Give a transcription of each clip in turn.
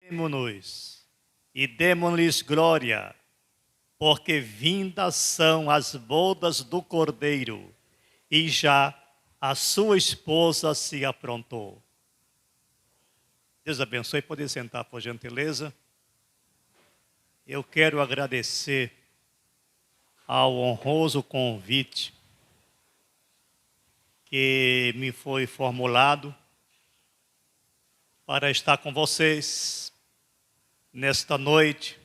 Demo-nos e demo-lhes glória, porque vindas são as bodas do Cordeiro, e já a sua esposa se aprontou. Deus abençoe. Pode sentar, por gentileza. Eu quero agradecer ao honroso convite que me foi formulado para estar com vocês nesta noite,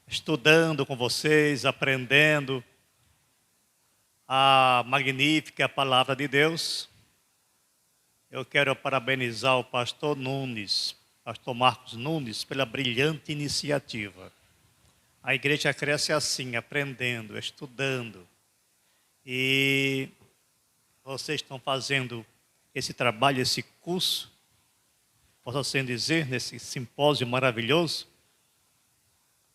estudando com vocês, aprendendo a magnífica palavra de Deus. Eu quero parabenizar o pastor Marcos Nunes, pela brilhante iniciativa. A igreja cresce assim, aprendendo, estudando. E vocês estão fazendo esse trabalho, esse curso, posso assim dizer, nesse simpósio maravilhoso,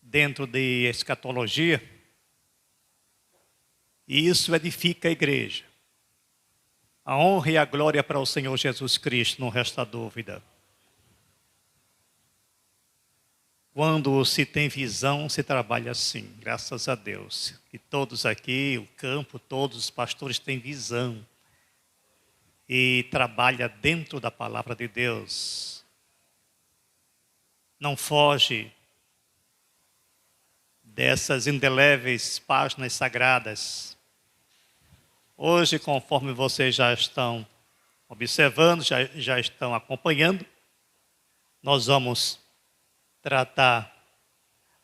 dentro de escatologia. E isso edifica a igreja. A honra e a glória para o Senhor Jesus Cristo, não resta dúvida. Quando se tem visão, se trabalha assim, graças a Deus. E todos aqui, o campo, todos os pastores têm visão. E trabalha dentro da palavra de Deus. Não foge dessas indeléveis páginas sagradas. Hoje, conforme vocês já estão observando, já estão acompanhando, nós vamos tratar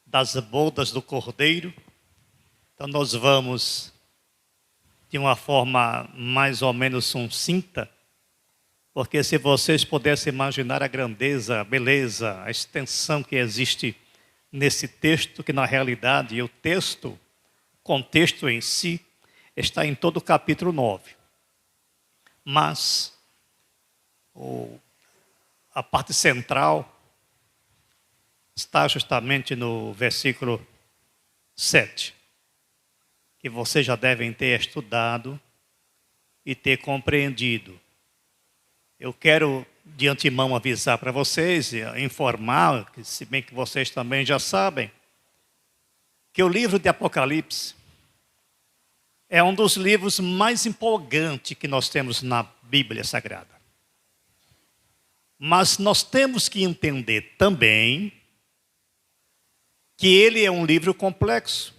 das bodas do Cordeiro. Então nós vamos, de uma forma mais ou menos sucinta, porque se vocês pudessem imaginar a grandeza, a beleza, a extensão que existe nesse texto, que na realidade o contexto em si, está em todo o capítulo 9. Mas a parte central está justamente no versículo 7, que vocês já devem ter estudado e ter compreendido. Eu quero de antemão avisar para vocês, informar, que se bem que vocês também já sabem, que o livro de Apocalipse é um dos livros mais empolgantes que nós temos na Bíblia Sagrada. Mas nós temos que entender também que ele é um livro complexo,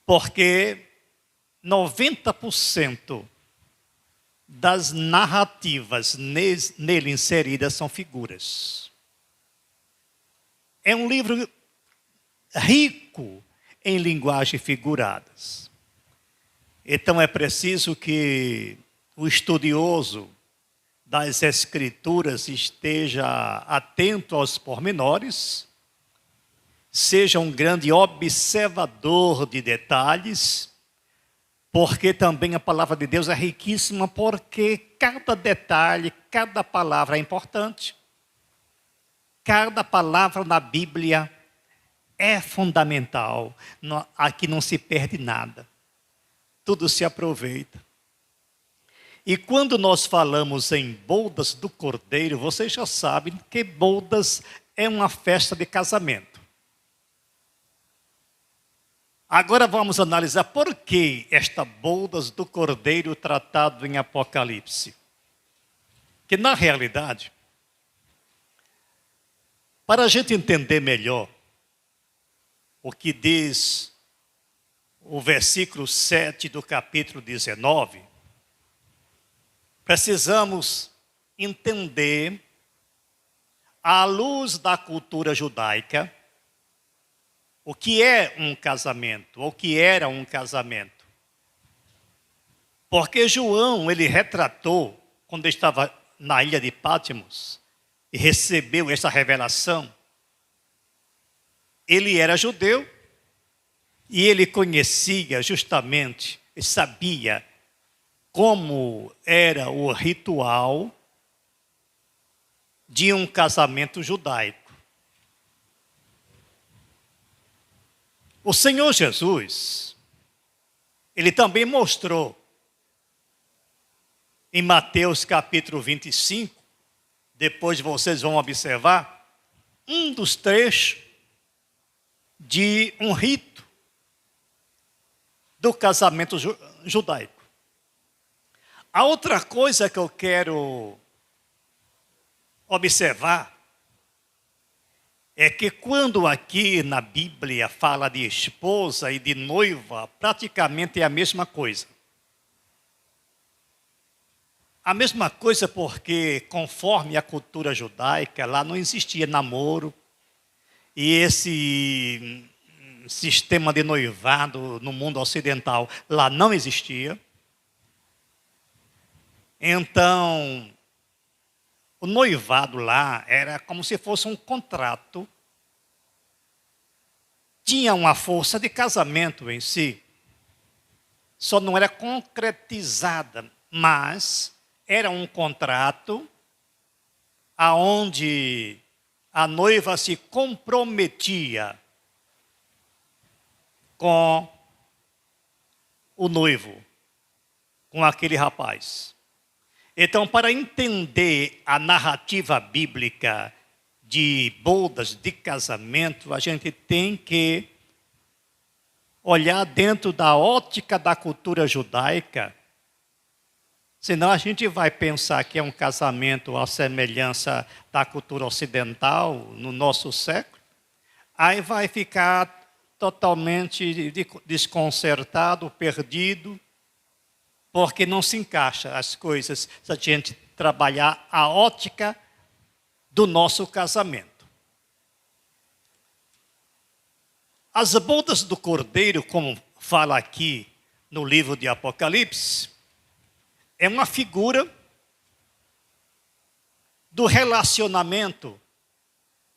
porque 90% das narrativas nele inseridas são figuras. É um livro rico em linguagem figuradas. Então é preciso que o estudioso das Escrituras esteja atento aos pormenores, seja um grande observador de detalhes, porque também a palavra de Deus é riquíssima, porque cada detalhe, cada palavra é importante. Cada palavra na Bíblia é fundamental. Aqui não se perde nada. Tudo se aproveita. E quando nós falamos em bodas do Cordeiro, vocês já sabem que bodas é uma festa de casamento. Agora vamos analisar por que esta bodas do Cordeiro tratado em Apocalipse. Que na realidade, para a gente entender melhor o que diz o versículo 7 do capítulo 19, precisamos entender, à luz da cultura judaica, o que é um casamento, ou o que era um casamento. Porque João, ele retratou, quando estava na ilha de Patmos, e recebeu essa revelação, ele era judeu, e ele conhecia justamente, e sabia como era o ritual de um casamento judaico. O Senhor Jesus, ele também mostrou em Mateus capítulo 25, depois vocês vão observar, um dos trechos de um rito do casamento judaico. A outra coisa que eu quero observar é que quando aqui na Bíblia fala de esposa e de noiva, praticamente é a mesma coisa. A mesma coisa porque, conforme a cultura judaica, lá não existia namoro, e esse sistema de noivado no mundo ocidental lá não existia. Então, o noivado lá era como se fosse um contrato, tinha uma força de casamento em si, só não era concretizada, mas era um contrato aonde a noiva se comprometia com o noivo, com aquele rapaz. Então, para entender a narrativa bíblica de bodas, de casamento, a gente tem que olhar dentro da ótica da cultura judaica, senão a gente vai pensar que é um casamento à semelhança da cultura ocidental no nosso século, aí vai ficar totalmente desconcertado, perdido, porque não se encaixa as coisas se a gente trabalhar a ótica do nosso casamento. As bodas do Cordeiro, como fala aqui no livro de Apocalipse, é uma figura do relacionamento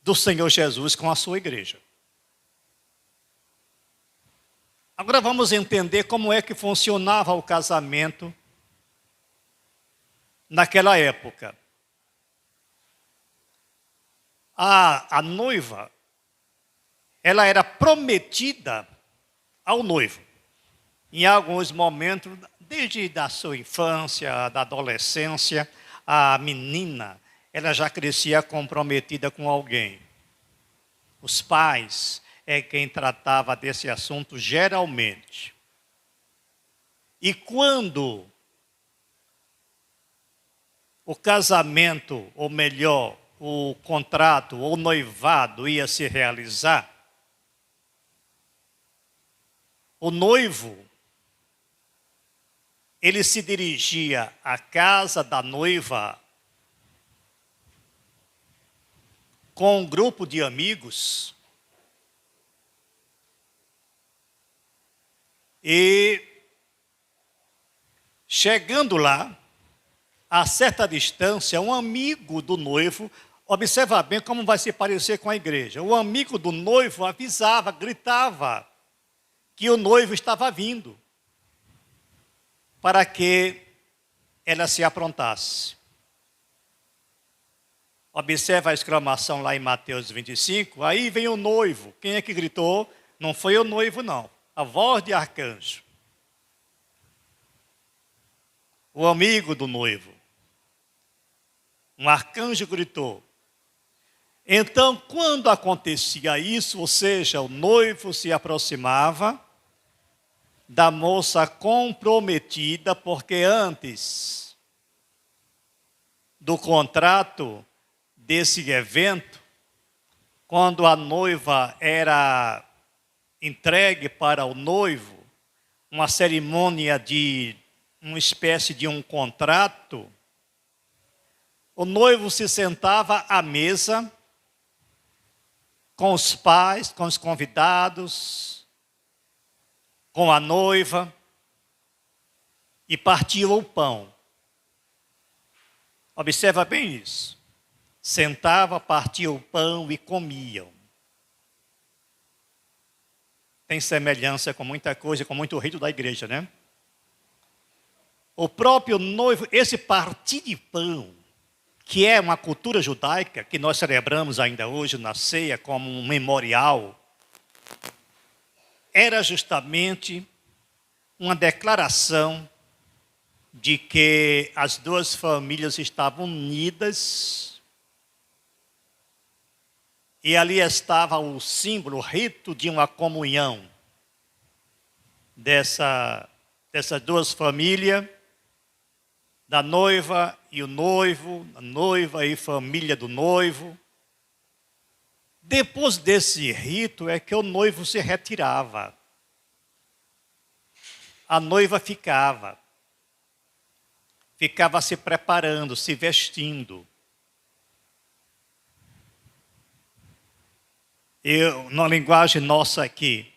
do Senhor Jesus com a sua igreja. Agora vamos entender como é que funcionava o casamento naquela época. A noiva, ela era prometida ao noivo. Em alguns momentos, desde a sua infância, da adolescência, a menina, ela já crescia comprometida com alguém. Os pais é quem tratava desse assunto geralmente. E quando o casamento, ou melhor, o contrato, ou noivado ia se realizar, o noivo, ele se dirigia à casa da noiva com um grupo de amigos e, chegando lá, a certa distância, um amigo do noivo, observa bem como vai se parecer com a igreja, o amigo do noivo avisava, gritava que o noivo estava vindo, para que ela se aprontasse. Observa a exclamação lá em Mateus 25, aí vem o noivo. Quem é que gritou? Não foi o noivo, não. A voz de arcanjo. O amigo do noivo. Um arcanjo gritou. Então, quando acontecia isso, ou seja, o noivo se aproximava da moça comprometida, porque antes do contrato desse evento, quando a noiva era entregue para o noivo, uma cerimônia de uma espécie de um contrato, o noivo se sentava à mesa com os pais, com os convidados, com a noiva, e partia o pão. Observa bem isso. Sentava, partia o pão e comiam. Tem semelhança com muita coisa, com muito rito da igreja, né? O próprio noivo, esse partir de pão, que é uma cultura judaica, que nós celebramos ainda hoje na ceia como um memorial, era justamente uma declaração de que as duas famílias estavam unidas E ali estava o símbolo, o rito de uma comunhão dessas duas famílias, da noiva e o noivo, a noiva e família do noivo. Depois desse rito é que o noivo se retirava. A noiva ficava se preparando, se vestindo. Eu, na linguagem nossa aqui,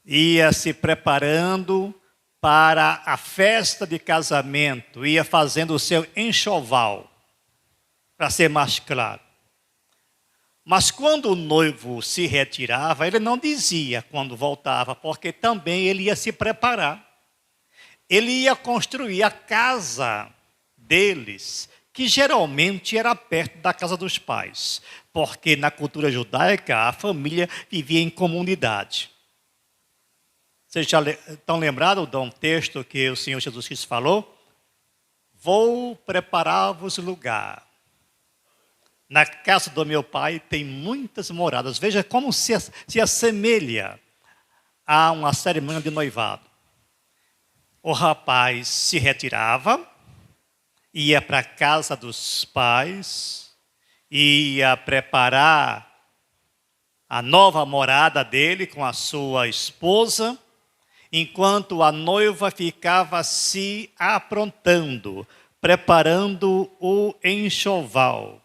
ia se preparando para a festa de casamento, ia fazendo o seu enxoval, para ser mais claro. Mas quando o noivo se retirava, ele não dizia quando voltava, porque também ele ia se preparar. Ele ia construir a casa deles, que geralmente era perto da casa dos pais, porque na cultura judaica a família vivia em comunidade. Vocês já estão lembrados de um texto que o Senhor Jesus Cristo falou? Vou preparar-vos lugar. Na casa do meu pai tem muitas moradas. Veja como se assemelha a uma cerimônia de noivado. O rapaz se retirava, ia para a casa dos pais, ia preparar a nova morada dele com a sua esposa, enquanto a noiva ficava se aprontando, preparando o enxoval.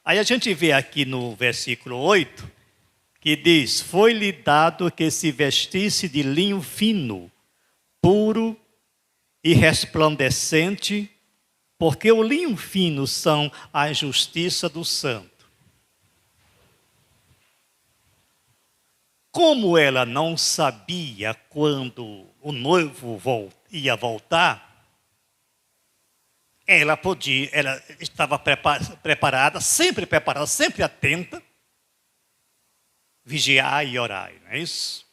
Aí a gente vê aqui no versículo 8, que diz, foi-lhe dado que se vestisse de linho fino, puro e resplandecente, porque o linho fino são a justiça do santo. Como ela não sabia quando o noivo ia voltar, ela estava preparada, sempre atenta, vigiar e orar, não é isso?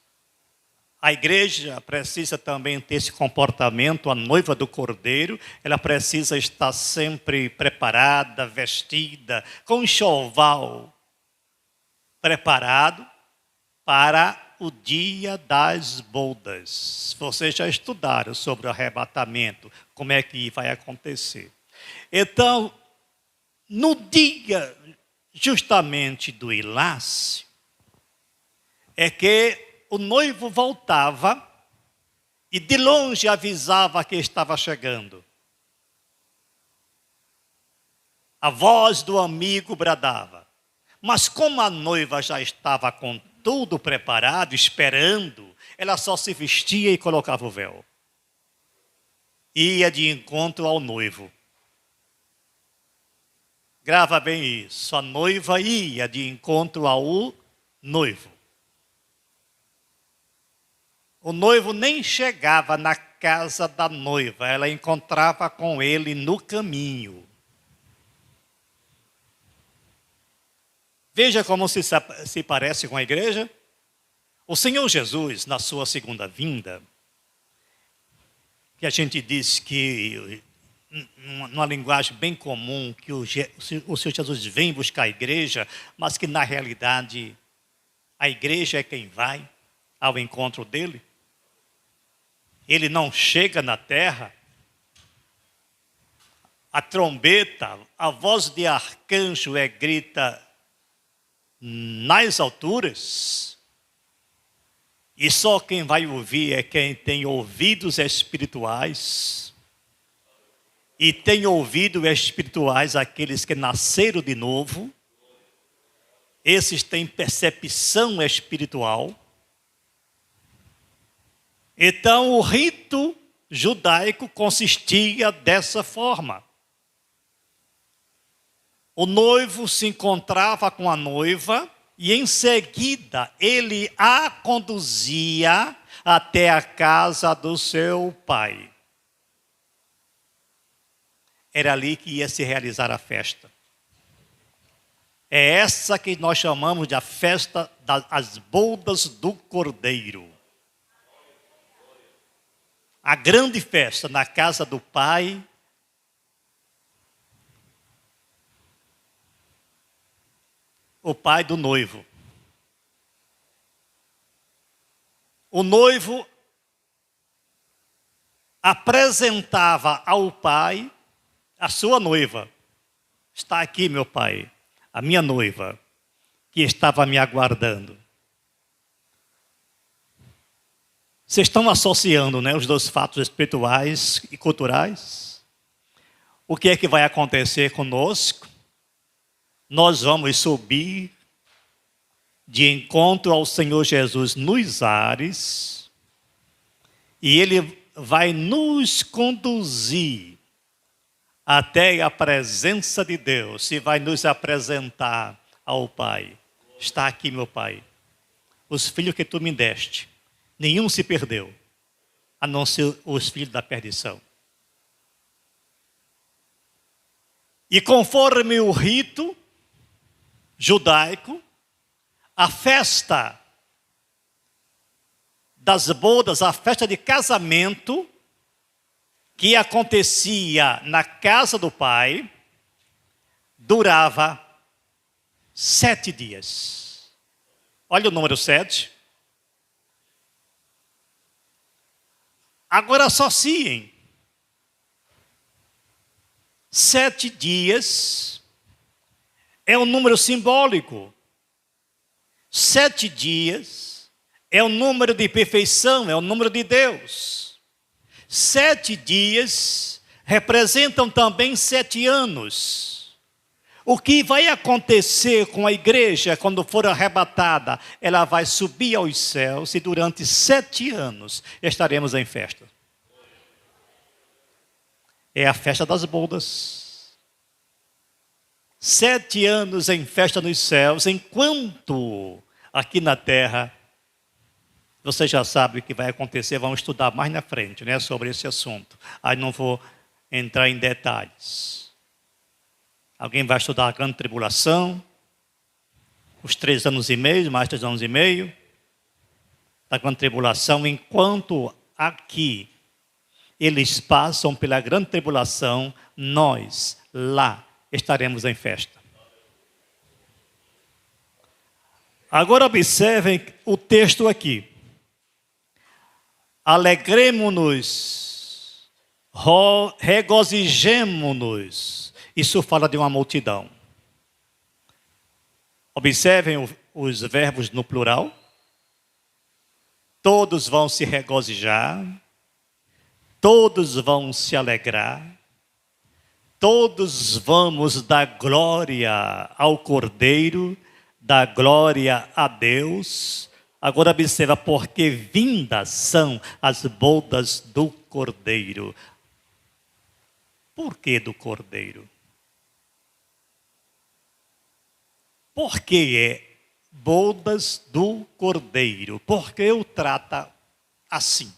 A igreja precisa também ter esse comportamento, a noiva do Cordeiro, ela precisa estar sempre preparada, vestida, com enxoval preparado para o dia das bodas. Vocês já estudaram sobre o arrebatamento, como é que vai acontecer. Então, no dia justamente do enlace, é que o noivo voltava e de longe avisava que estava chegando. A voz do amigo bradava. Mas como a noiva já estava com tudo preparado, esperando, ela só se vestia e colocava o véu. Ia de encontro ao noivo. Grava bem isso. A noiva ia de encontro ao noivo. O noivo nem chegava na casa da noiva, ela encontrava com ele no caminho. Veja como se parece com a igreja. O Senhor Jesus, na sua segunda vinda, que a gente diz que, numa linguagem bem comum, que o Senhor Jesus vem buscar a igreja, mas que na realidade a igreja é quem vai ao encontro dele. Ele não chega na terra, a trombeta, a voz de arcanjo grita nas alturas, e só quem vai ouvir é quem tem ouvidos espirituais, e tem ouvidos espirituais aqueles que nasceram de novo, esses têm percepção espiritual. Então, o rito judaico consistia dessa forma. O noivo se encontrava com a noiva e, em seguida, ele a conduzia até a casa do seu pai. Era ali que ia se realizar a festa. É essa que nós chamamos de a festa das bodas do Cordeiro. A grande festa na casa do pai. o pai do noivo. O noivo apresentava ao pai a sua noiva. Está aqui, meu pai, a minha noiva, que estava me aguardando. Vocês estão associando, né, os dois fatos espirituais e culturais? O que é que vai acontecer conosco? Nós vamos subir de encontro ao Senhor Jesus nos ares e Ele vai nos conduzir até a presença de Deus e vai nos apresentar ao Pai. Está aqui, meu Pai, os filhos que tu me deste. Nenhum se perdeu, a não ser os filhos da perdição. E conforme o rito judaico, a festa das bodas, a festa de casamento, que acontecia na casa do pai, durava 7 dias. Olha o número 7. Agora associem. 7 dias é um número simbólico. 7 dias é o número de perfeição, é o número de Deus. 7 dias representam também 7 anos. O que vai acontecer com a igreja quando for arrebatada? Ela vai subir aos céus e durante 7 anos estaremos em festa. É a festa das bodas. 7 anos em festa nos céus, enquanto aqui na terra, você já sabe o que vai acontecer, vamos estudar mais na frente, né, sobre esse assunto. Aí não vou entrar em detalhes. Alguém vai estudar a grande tribulação, os 3 anos e meio, mais 3 anos e meio, da grande tribulação, enquanto aqui eles passam pela grande tribulação, nós lá estaremos em festa. Agora observem o texto aqui. Alegremo-nos, regozijemo-nos. Isso fala de uma multidão. Observem os verbos no plural. Todos vão se regozijar. Todos vão se alegrar. Todos vamos dar glória ao Cordeiro, dar glória a Deus. Agora observa, porque vindas são as bodas do Cordeiro. Por que do Cordeiro? Por que é bodas do Cordeiro? Porque o trata assim.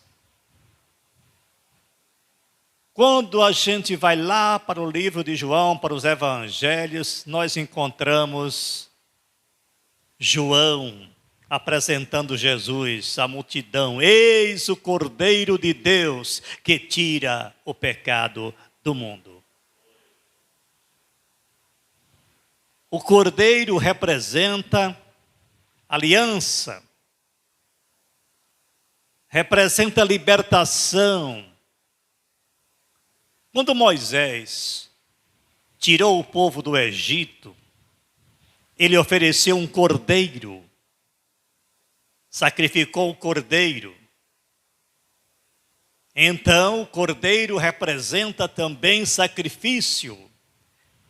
Quando a gente vai lá para o livro de João, para os evangelhos, nós encontramos João apresentando Jesus à multidão. Eis o Cordeiro de Deus que tira o pecado do mundo. O Cordeiro representa aliança, representa libertação. Quando Moisés tirou o povo do Egito, ele ofereceu um cordeiro, sacrificou o cordeiro. Então, o cordeiro representa também sacrifício,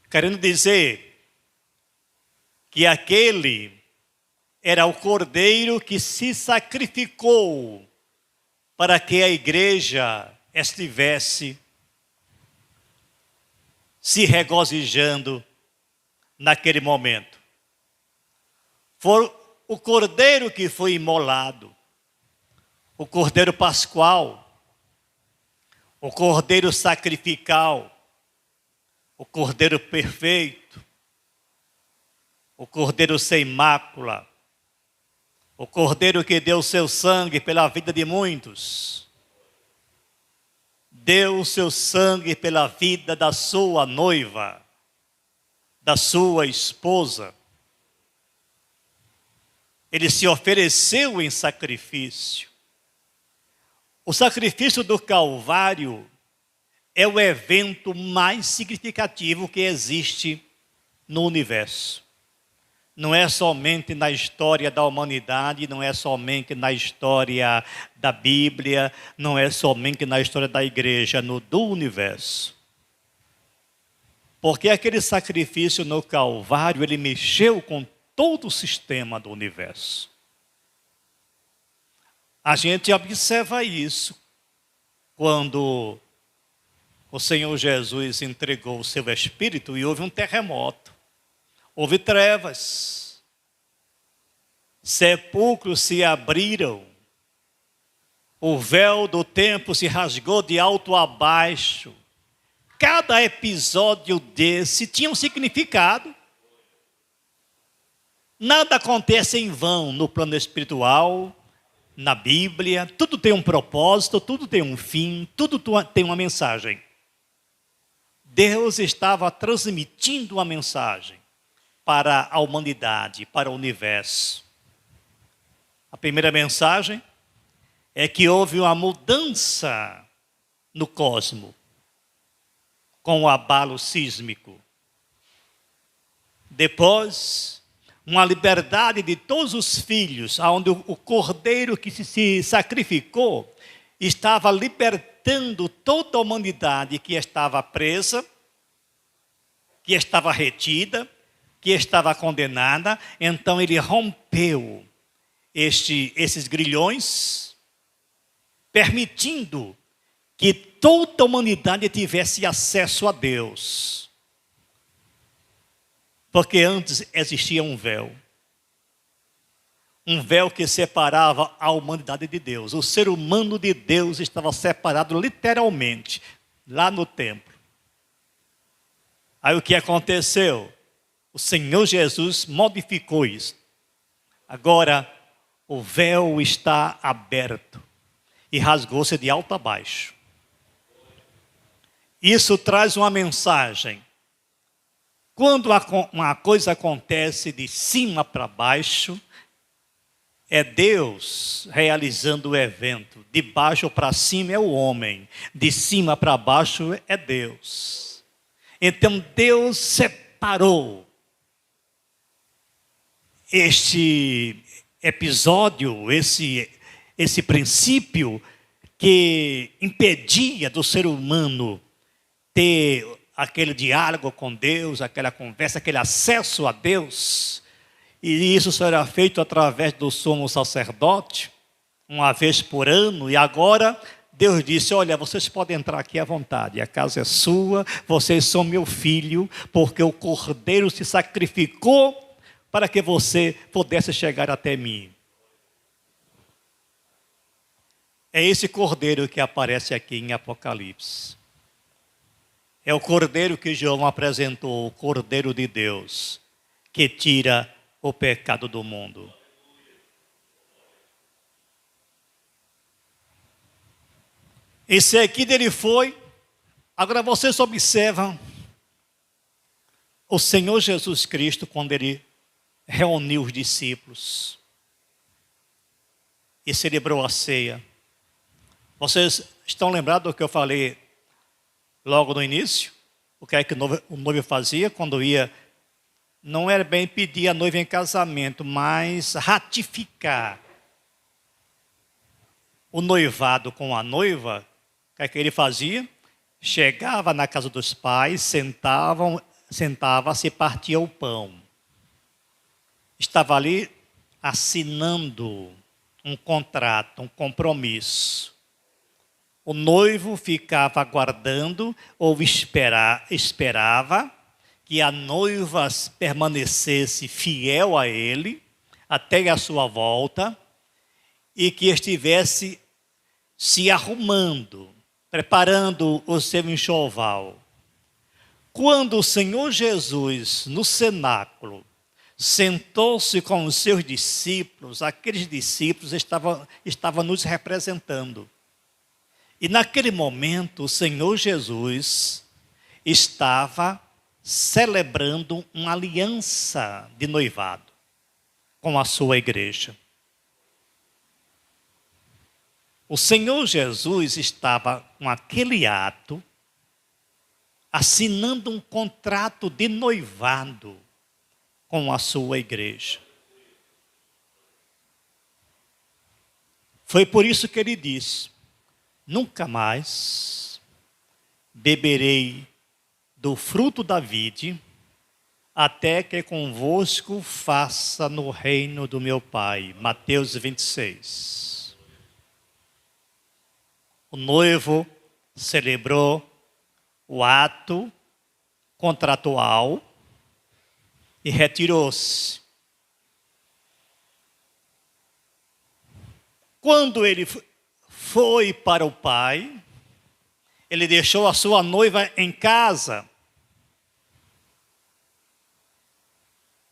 querendo dizer que aquele era o cordeiro que se sacrificou para que a igreja estivesse se regozijando naquele momento. Foi o cordeiro que foi imolado, o cordeiro pascual, o cordeiro sacrificial, o cordeiro perfeito, o cordeiro sem mácula, o cordeiro que deu seu sangue pela vida de muitos, deu seu sangue pela vida da sua noiva, da sua esposa. Ele se ofereceu em sacrifício. O sacrifício do Calvário é o evento mais significativo que existe no universo. Não é somente na história da humanidade, não é somente na história da Bíblia, não é somente na história da igreja, do universo. Porque aquele sacrifício no Calvário, ele mexeu com todo o sistema do universo. A gente observa isso quando o Senhor Jesus entregou o seu Espírito e houve um terremoto. Houve trevas, sepulcros se abriram, o véu do templo se rasgou de alto a baixo. Cada episódio desse tinha um significado. Nada acontece em vão no plano espiritual, na Bíblia. Tudo tem um propósito, tudo tem um fim, tudo tem uma mensagem. Deus estava transmitindo uma mensagem para a humanidade, para o universo. A primeira mensagem é que houve uma mudança no cosmos, com o abalo sísmico. Depois, uma liberdade de todos os filhos, onde o cordeiro que se sacrificou estava libertando toda a humanidade que estava presa, que estava retida, que estava condenada. Então ele rompeu esses grilhões, permitindo que toda a humanidade tivesse acesso a Deus. Porque antes existia um véu que separava a humanidade de Deus. O ser humano de Deus estava separado literalmente, lá no templo. Aí o que aconteceu? O Senhor Jesus modificou isso. Agora, o véu está aberto e rasgou-se de alto a baixo. Isso traz uma mensagem. Quando uma coisa acontece de cima para baixo, é Deus realizando o evento. De baixo para cima é o homem, de cima para baixo é Deus. Então Deus separou este episódio, esse princípio que impedia do ser humano ter aquele diálogo com Deus, aquela conversa, aquele acesso a Deus. E isso será feito através do sumo sacerdote, uma vez por ano. E agora Deus disse: olha, vocês podem entrar aqui à vontade, a casa é sua, vocês são meu filho, porque o cordeiro se sacrificou para que você pudesse chegar até mim. É esse cordeiro que aparece aqui em Apocalipse. É o cordeiro que João apresentou, o cordeiro de Deus, que tira o pecado do mundo. Esse aqui dele foi. Agora vocês observam o Senhor Jesus Cristo quando ele reuniu os discípulos e celebrou a ceia. Vocês estão lembrados do que eu falei logo no início? O que é que o noivo fazia quando ia? Não era bem pedir a noiva em casamento, mas ratificar o noivado com a noiva. O que é que ele fazia? Chegava na casa dos pais, sentava-se e partia o pão. Estava ali assinando um contrato, um compromisso. O noivo ficava aguardando ou esperava que a noiva permanecesse fiel a ele até a sua volta e que estivesse se arrumando, preparando o seu enxoval. Quando o Senhor Jesus, no cenáculo, sentou-se com os seus discípulos, aqueles discípulos estavam nos representando. E naquele momento, o Senhor Jesus estava celebrando uma aliança de noivado. com a sua igreja. O Senhor Jesus estava com aquele ato, assinando um contrato de noivado com a sua igreja. Foi por isso que ele disse: nunca mais beberei do fruto da vide, até que convosco faça no reino do meu Pai. Mateus 26. O noivo celebrou o ato contratual e retirou-se. Quando ele foi para o pai, ele deixou a sua noiva em casa,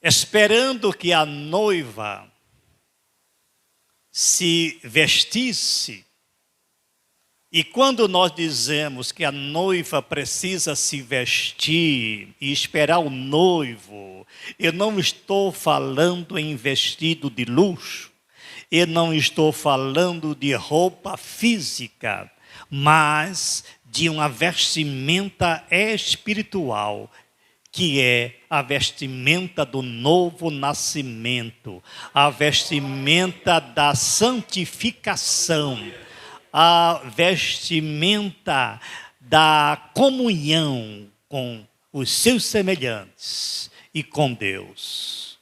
esperando que a noiva se vestisse. E quando nós dizemos que a noiva precisa se vestir e esperar o noivo, eu não estou falando em vestido de luxo, eu não estou falando de roupa física, mas de uma vestimenta espiritual, que é a vestimenta do novo nascimento, a vestimenta da santificação, a vestimenta da comunhão com os seus semelhantes e com Deus.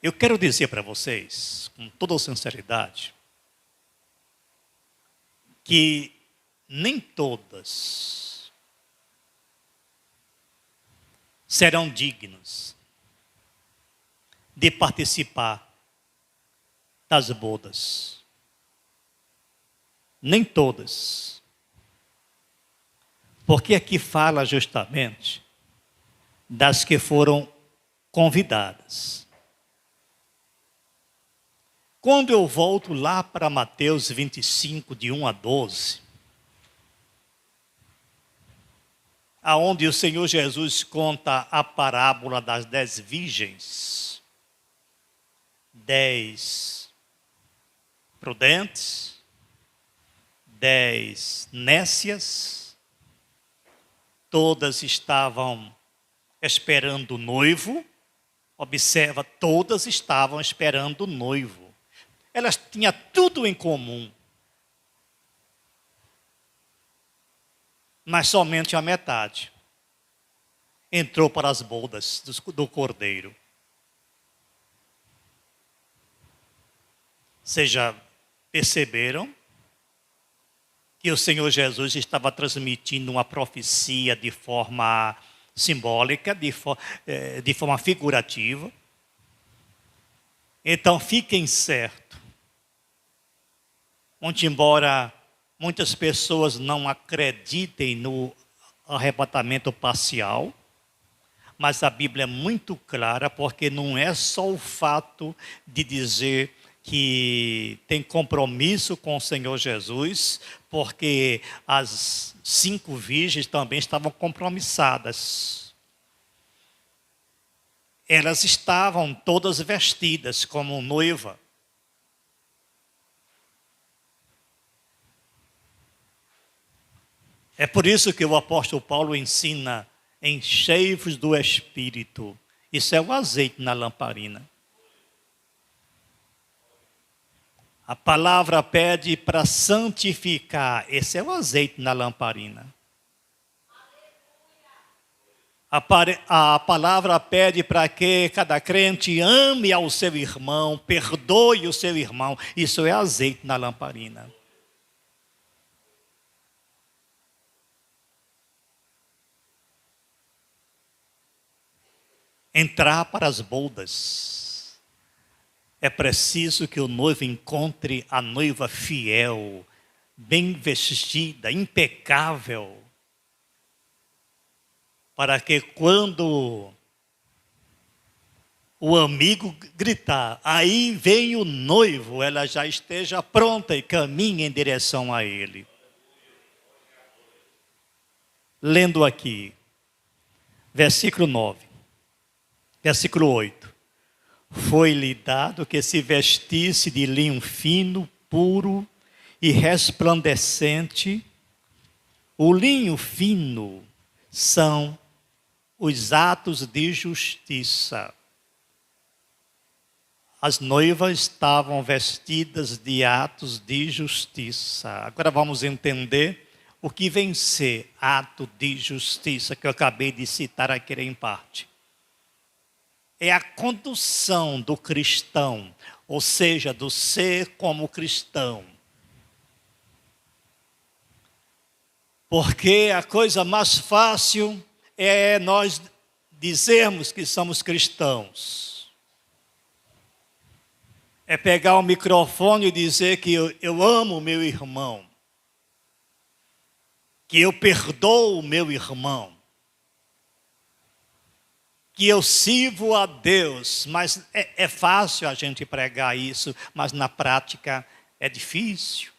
Eu quero dizer para vocês, com toda sinceridade, que nem todas serão dignas de participar das bodas. Nem todas. Porque aqui fala justamente das que foram convidadas. Quando eu volto lá para Mateus 25, de 1 a 12, aonde o Senhor Jesus conta a parábola das 10 virgens, 10 prudentes, 10 nécias, todas estavam esperando o noivo. Observa, todas estavam esperando o noivo. Elas tinham tudo em comum, mas somente a metade entrou para as bodas do Cordeiro. Vocês já perceberam que o Senhor Jesus estava transmitindo uma profecia de forma simbólica, de forma figurativa? Então fiquem certos, onde embora muitas pessoas não acreditem no arrebatamento parcial, mas a Bíblia é muito clara, porque não é só o fato de dizer que tem compromisso com o Senhor Jesus, porque as 5 virgens também estavam compromissadas. Elas estavam todas vestidas como noiva. É por isso que o apóstolo Paulo ensina: enchei-vos do Espírito. Isso é o azeite na lamparina. A palavra pede para santificar. Esse é o azeite na lamparina. A palavra pede para que cada crente ame ao seu irmão, perdoe o seu irmão. Isso é azeite na lamparina. Entrar para as bodas, é preciso que o noivo encontre a noiva fiel, bem vestida, impecável, para que quando o amigo gritar, aí vem o noivo, ela já esteja pronta e caminhe em direção a ele. Lendo aqui, versículo 9. Versículo 8. Foi-lhe dado que se vestisse de linho fino, puro e resplandecente. O linho fino são os atos de justiça. As noivas estavam vestidas de atos de justiça. Agora vamos entender o que vem ser ato de justiça, que eu acabei de citar aqui em parte. É a condução do cristão, ou seja, do ser como cristão. Porque a coisa mais fácil é nós dizermos que somos cristãos. É pegar o microfone e dizer que eu amo o meu irmão. Que eu perdoo o meu irmão. Que eu sirvo a Deus. Mas é fácil a gente pregar isso, mas na prática é difícil.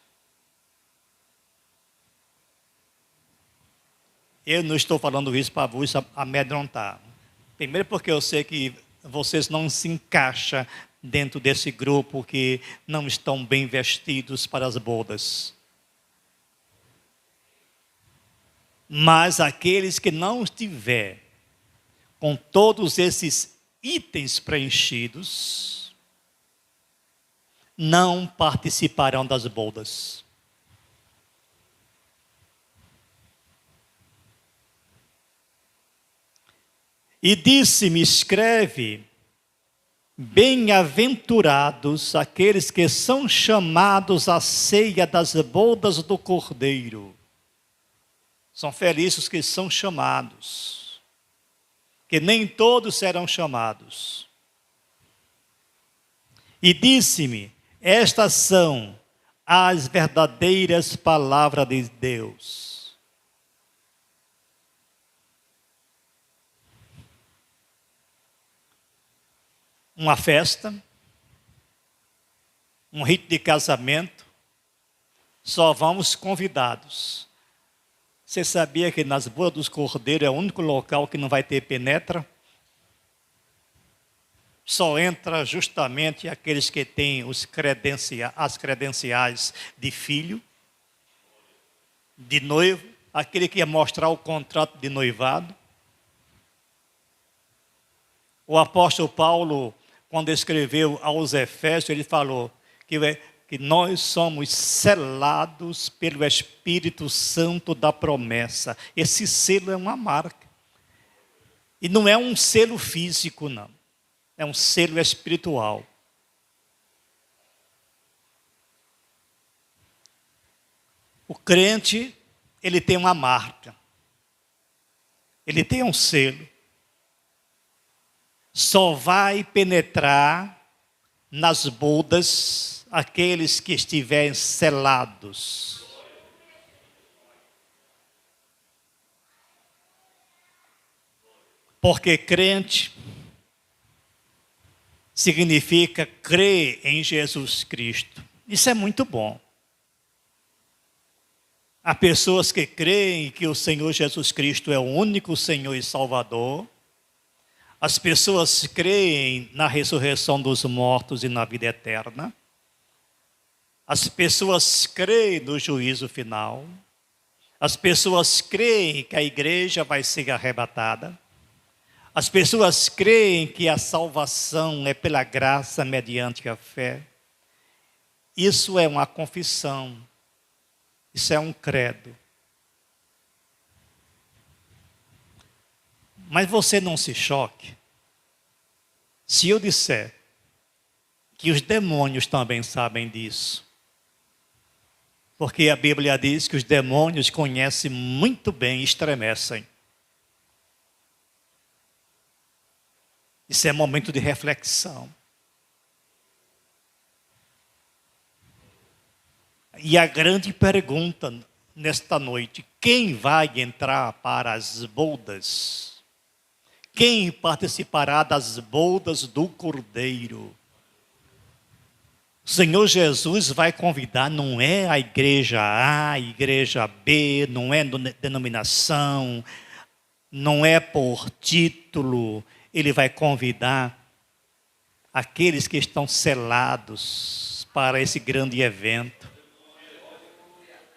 Eu não estou falando isso para vos amedrontar. Primeiro porque eu sei que vocês não se encaixam dentro desse grupo que não estão bem vestidos para as bodas. Mas aqueles que não estiver com todos esses itens preenchidos, não participarão das bodas. E disse-me, escreve, bem-aventurados aqueles que são chamados à ceia das bodas do Cordeiro. São felizes os que são chamados, que nem todos serão chamados. E disse-me, estas são as verdadeiras palavras de Deus. Uma festa, um rito de casamento, só vamos convidados. Você sabia que nas bodas dos cordeiros é o único local que não vai ter penetra? Só entra justamente aqueles que têm as credenciais de filho, de noivo, aquele que ia mostrar o contrato de noivado. O apóstolo Paulo, quando escreveu aos Efésios, ele falou que nós somos selados pelo Espírito Santo da promessa. Esse selo é uma marca. E não é um selo físico, não. É um selo espiritual. O crente, ele tem uma marca. Ele tem um selo. Só vai penetrar nas bodas aqueles que estiverem selados. Porque crente significa crer em Jesus Cristo. Isso é muito bom. Há pessoas que creem que o Senhor Jesus Cristo é o único Senhor e Salvador. As pessoas creem na ressurreição dos mortos e na vida eterna. As pessoas creem no juízo final. As pessoas creem que a igreja vai ser arrebatada. As pessoas creem que a salvação é pela graça mediante a fé. Isso é uma confissão. Isso é um credo. Mas você não se choque se eu disser que os demônios também sabem disso. Porque a Bíblia diz que os demônios conhecem muito bem e estremecem. Isso é momento de reflexão. E a grande pergunta nesta noite: quem vai entrar para as bodas? Quem participará das bodas do Cordeiro? O Senhor Jesus vai convidar, não é a igreja A, a igreja B, não é denominação, não é por título, ele vai convidar aqueles que estão selados para esse grande evento.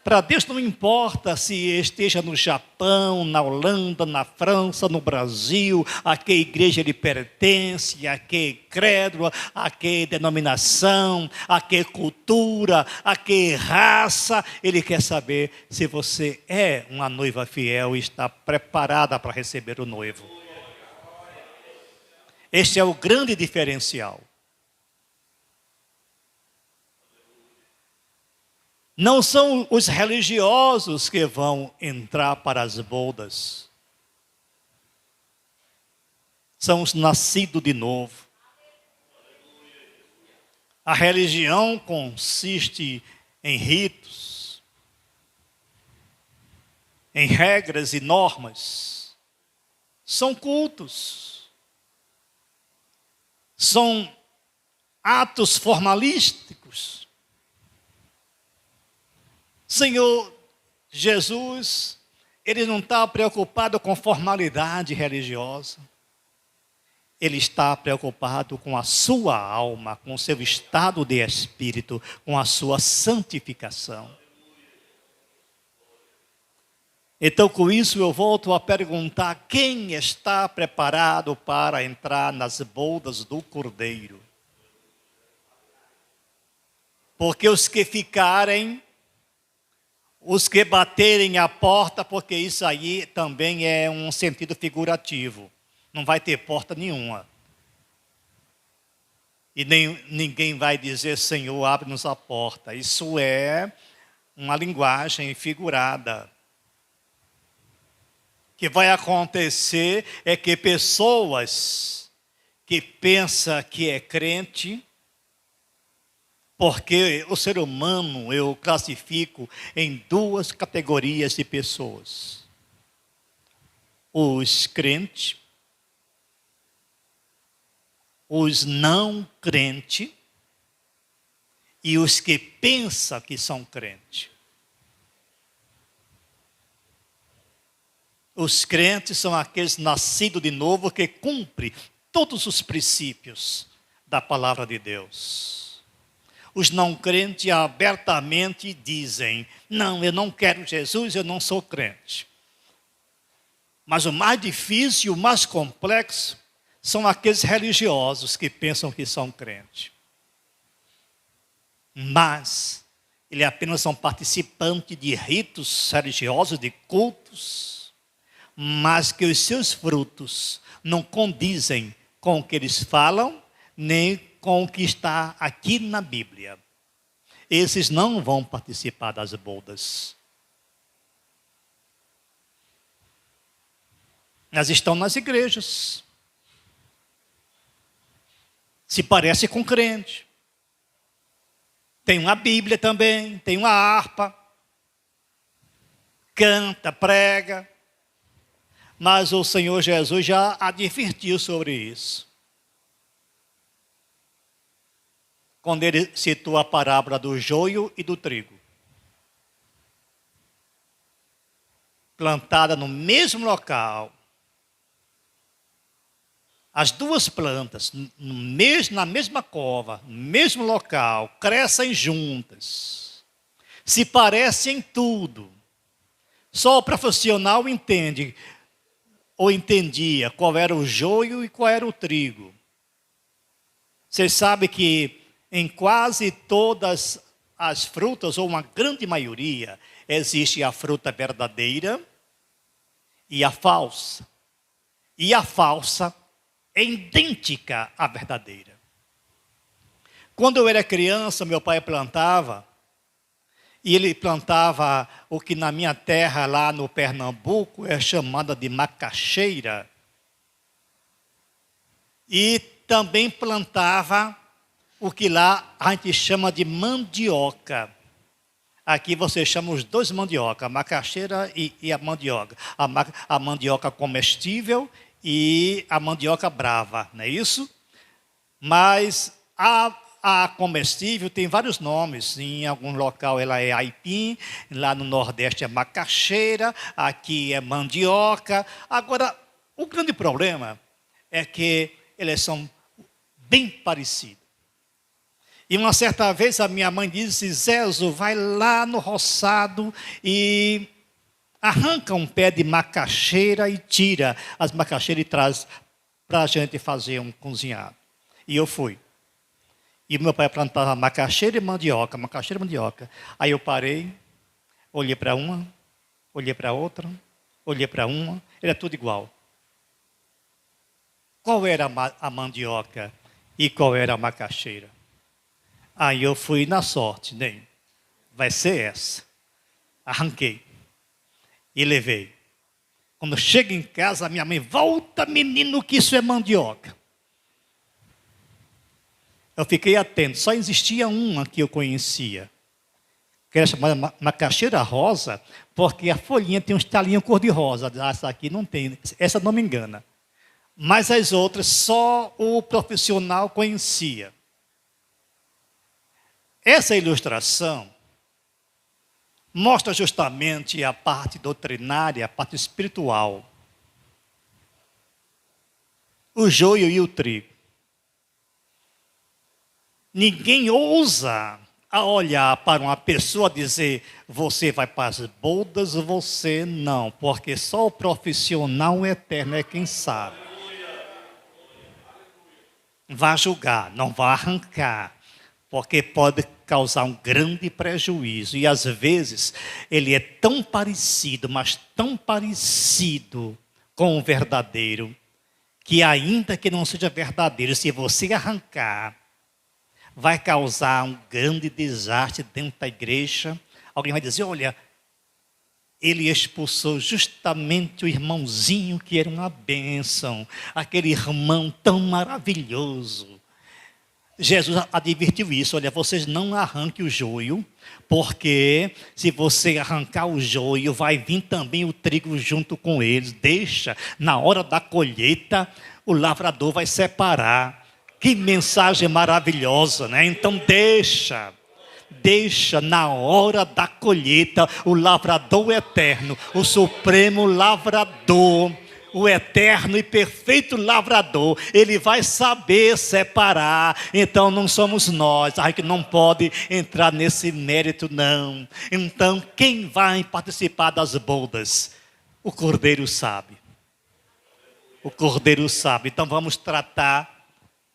Para Deus não importa se esteja no Japão, na Holanda, na França, no Brasil, a que igreja ele pertence, a que credo, a que denominação, a que cultura, a que raça. Ele quer saber se você é uma noiva fiel e está preparada para receber o noivo. Este é o grande diferencial. Não são os religiosos que vão entrar para as bodas. São os nascidos de novo. A religião consiste em ritos, em regras e normas. São cultos. São atos formalísticos. Senhor Jesus, ele não está preocupado com formalidade religiosa. Ele está preocupado com a sua alma, com o seu estado de espírito, com a sua santificação. Então, com isso, eu volto a perguntar: quem está preparado para entrar nas bodas do Cordeiro? Porque os que ficarem, os que baterem a porta, porque isso aí também é um sentido figurativo. Não vai ter porta nenhuma. E ninguém vai dizer: Senhor, abre-nos a porta. Isso é uma linguagem figurada. O que vai acontecer é que pessoas que pensam que é crente, porque o ser humano eu classifico em duas categorias de pessoas. Os crentes, os não crentes e os que pensam que são crentes. Os crentes são aqueles nascidos de novo que cumprem todos os princípios da palavra de Deus. Os não crentes abertamente dizem: não, eu não quero Jesus, eu não sou crente. Mas o mais difícil, o mais complexo, são aqueles religiosos que pensam que são crentes. Mas ele é apenas um participante de ritos religiosos, de cultos, mas que os seus frutos não condizem com o que eles falam, nem com o que está aqui na Bíblia. Esses não vão participar das bodas. Mas estão nas igrejas. Se parece com crente. Tem uma Bíblia também, tem uma harpa. Canta, prega. Mas o Senhor Jesus já advertiu sobre isso. Quando ele citou a parábola do joio e do trigo. Plantada no mesmo local. As duas plantas, na mesma cova, no mesmo local, crescem juntas. Se parecem em tudo. Só o profissional entende, ou entendia, qual era o joio e qual era o trigo. Vocês sabem que em quase todas as frutas, ou uma grande maioria, existe a fruta verdadeira e a falsa. E a falsa é idêntica à verdadeira. Quando eu era criança, meu pai plantava, e ele plantava o que na minha terra, lá no Pernambuco, é chamada de macaxeira. E também plantava o que lá a gente chama de mandioca. Aqui você chama os dois mandioca, a macaxeira e a mandioca. A mandioca comestível e a mandioca brava, não é isso? Mas a comestível tem vários nomes. Em algum local ela é aipim, lá no Nordeste é macaxeira, aqui é mandioca. Agora, o grande problema é que elas são bem parecidas. E uma certa vez a minha mãe disse: Zezo, vai lá no roçado e arranca um pé de macaxeira e tira as macaxeiras e traz para a gente fazer um cozinhado. E eu fui. E meu pai plantava macaxeira e mandioca, macaxeira e mandioca. Aí eu parei, olhei para uma, olhei para outra, olhei para uma, era tudo igual. Qual era a mandioca e qual era a macaxeira? Aí eu fui na sorte, nem vai ser essa. Arranquei e levei. Quando eu chego em casa, a minha mãe: volta, menino, que isso é mandioca. Eu fiquei atento, só existia uma que eu conhecia, que era chamada macaxeira rosa, porque a folhinha tem um estalinho cor-de-rosa. Essa aqui não tem, essa não me engana. Mas as outras só o profissional conhecia. Essa ilustração mostra justamente a parte doutrinária, a parte espiritual. O joio e o trigo. Ninguém ousa a olhar para uma pessoa e dizer: você vai para as bodas, você não, porque só o profissional eterno é quem sabe. Vai julgar, não vai arrancar, porque pode causar um grande prejuízo. E às vezes ele é tão parecido, mas tão parecido com o verdadeiro, que ainda que não seja verdadeiro, se você arrancar, vai causar um grande desastre dentro da igreja. Alguém vai dizer: olha, ele expulsou justamente o irmãozinho que era uma bênção, aquele irmão tão maravilhoso. Jesus advertiu isso: olha, vocês não arranquem o joio, porque se você arrancar o joio, vai vir também o trigo junto com eles. Deixa, na hora da colheita, o lavrador vai separar. Que mensagem maravilhosa, né? Então deixa na hora da colheita, o lavrador eterno, o supremo lavrador, o eterno e perfeito lavrador, ele vai saber separar. Então não somos nós, a gente não pode entrar nesse mérito, não. Então quem vai participar das bodas? O Cordeiro sabe. O Cordeiro sabe. Então vamos tratar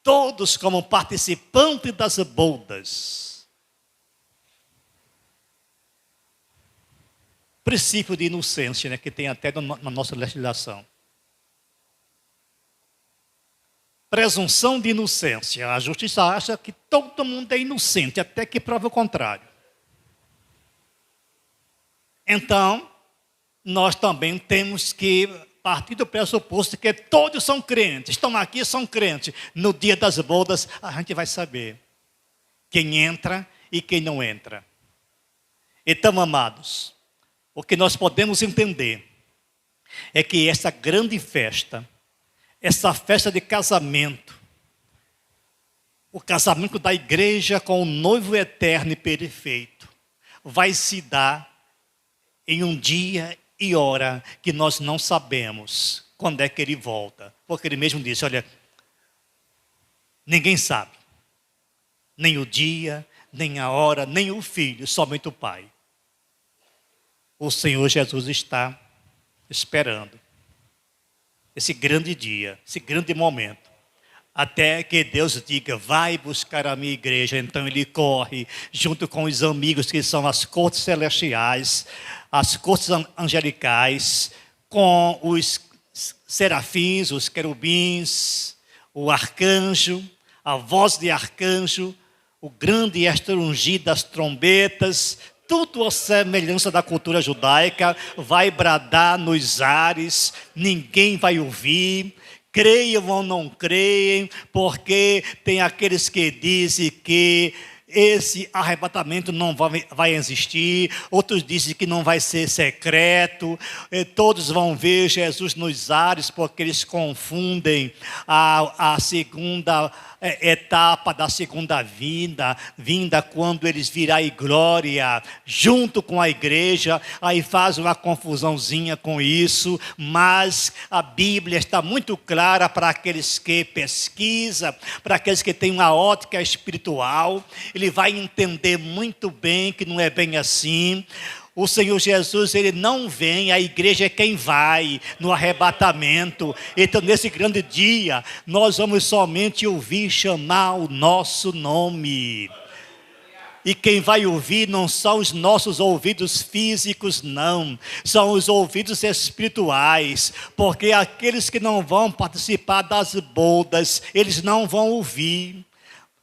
todos como participantes das bodas. Princípio de inocência, né, que tem até na nossa legislação. Presunção de inocência. A justiça acha que todo mundo é inocente, até que prova o contrário. Então, nós também temos que partir do pressuposto que todos são crentes, estão aqui, são crentes. No dia das bodas, a gente vai saber quem entra e quem não entra. Então, amados, o que nós podemos entender é que essa grande festa, essa festa de casamento, o casamento da igreja com o noivo eterno e perfeito, vai se dar em um dia e hora que nós não sabemos quando é que ele volta. Porque ele mesmo disse: olha, ninguém sabe, nem o dia, nem a hora, nem o Filho, somente o Pai. O Senhor Jesus está esperando esse grande dia, esse grande momento, até que Deus diga: vai buscar a minha igreja. Então ele corre junto com os amigos que são as cortes celestiais, as cortes angelicais, com os serafins, os querubins, o arcanjo, a voz de arcanjo, o grande e ungido das trombetas, tudo a semelhança da cultura judaica, vai bradar nos ares, ninguém vai ouvir. Creiam ou não creem, porque tem aqueles que dizem que esse arrebatamento não vai existir, outros dizem que não vai ser secreto, todos vão ver Jesus nos ares, porque eles confundem a segunda etapa da segunda vinda, quando eles virão em glória, junto com a igreja, aí faz uma confusãozinha com isso, mas a Bíblia está muito clara para aqueles que pesquisam, para aqueles que têm uma ótica espiritual, ele vai entender muito bem que não é bem assim. O Senhor Jesus, ele não vem, a igreja é quem vai no arrebatamento. Então, nesse grande dia, nós vamos somente ouvir chamar o nosso nome. E quem vai ouvir não são os nossos ouvidos físicos, não. São os ouvidos espirituais. Porque aqueles que não vão participar das bodas, eles não vão ouvir.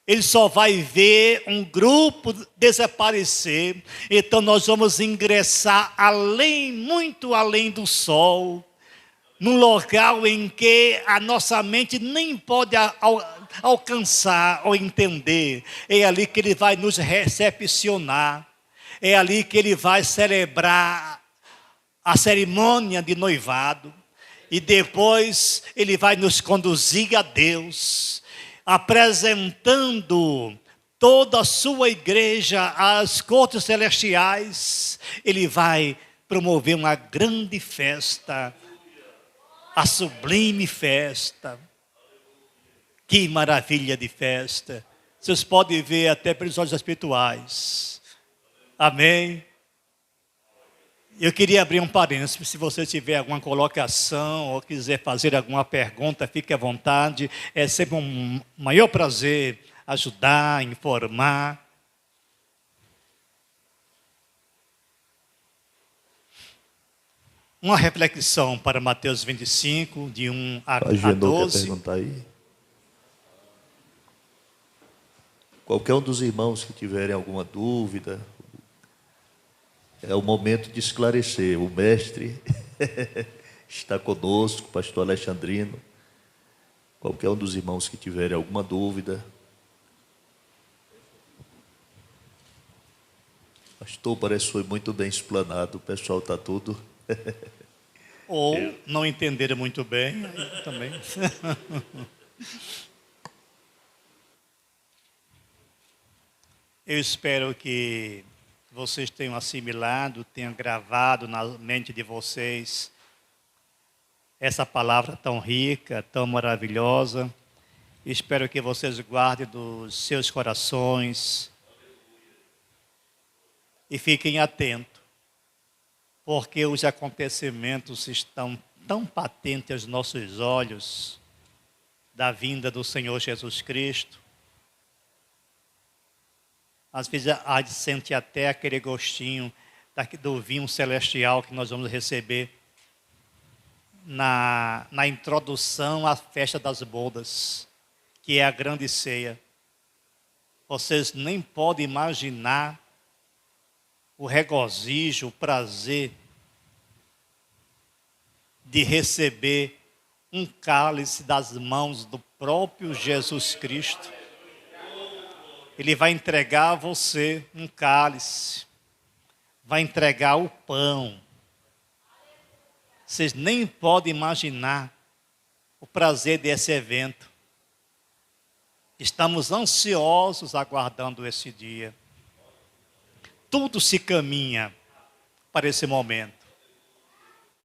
Ele só vai ver um grupo desaparecer. Então nós vamos ingressar além, muito além do sol, num local em que a nossa mente nem pode alcançar ou entender. É ali que ele vai nos recepcionar. É ali que ele vai celebrar a cerimônia de noivado. E depois ele vai nos conduzir a Deus, apresentando toda a sua igreja às cortes celestiais. Ele vai promover uma grande festa, a sublime festa. Que maravilha de festa! Vocês podem ver até pelos olhos espirituais. Amém? Eu queria abrir um parênteses, se você tiver alguma colocação ou quiser fazer alguma pergunta, fique à vontade. É sempre um maior prazer ajudar, informar. Uma reflexão para Mateus 25, de 1 a 12. Quer perguntar aí? Qualquer um dos irmãos que tiverem alguma dúvida, é o momento de esclarecer. O mestre está conosco, o pastor Alexandrino. Qualquer um dos irmãos que tiverem alguma dúvida. Pastor, parece que foi muito bem explanado, o pessoal está tudo... Ou não entenderam muito bem, também. Eu espero que vocês tenham assimilado, tenham gravado na mente de vocês essa palavra tão rica, tão maravilhosa. Espero que vocês guardem dos seus corações e fiquem atentos, porque os acontecimentos estão tão patentes aos nossos olhos da vinda do Senhor Jesus Cristo. Às vezes a gente sente até aquele gostinho do vinho celestial que nós vamos receber na introdução à festa das bodas, que é a grande ceia. Vocês nem podem imaginar o regozijo, o prazer de receber um cálice das mãos do próprio Jesus Cristo. Ele vai entregar a você um cálice, vai entregar o pão. Vocês nem podem imaginar o prazer desse evento. Estamos ansiosos aguardando esse dia. Tudo se caminha para esse momento.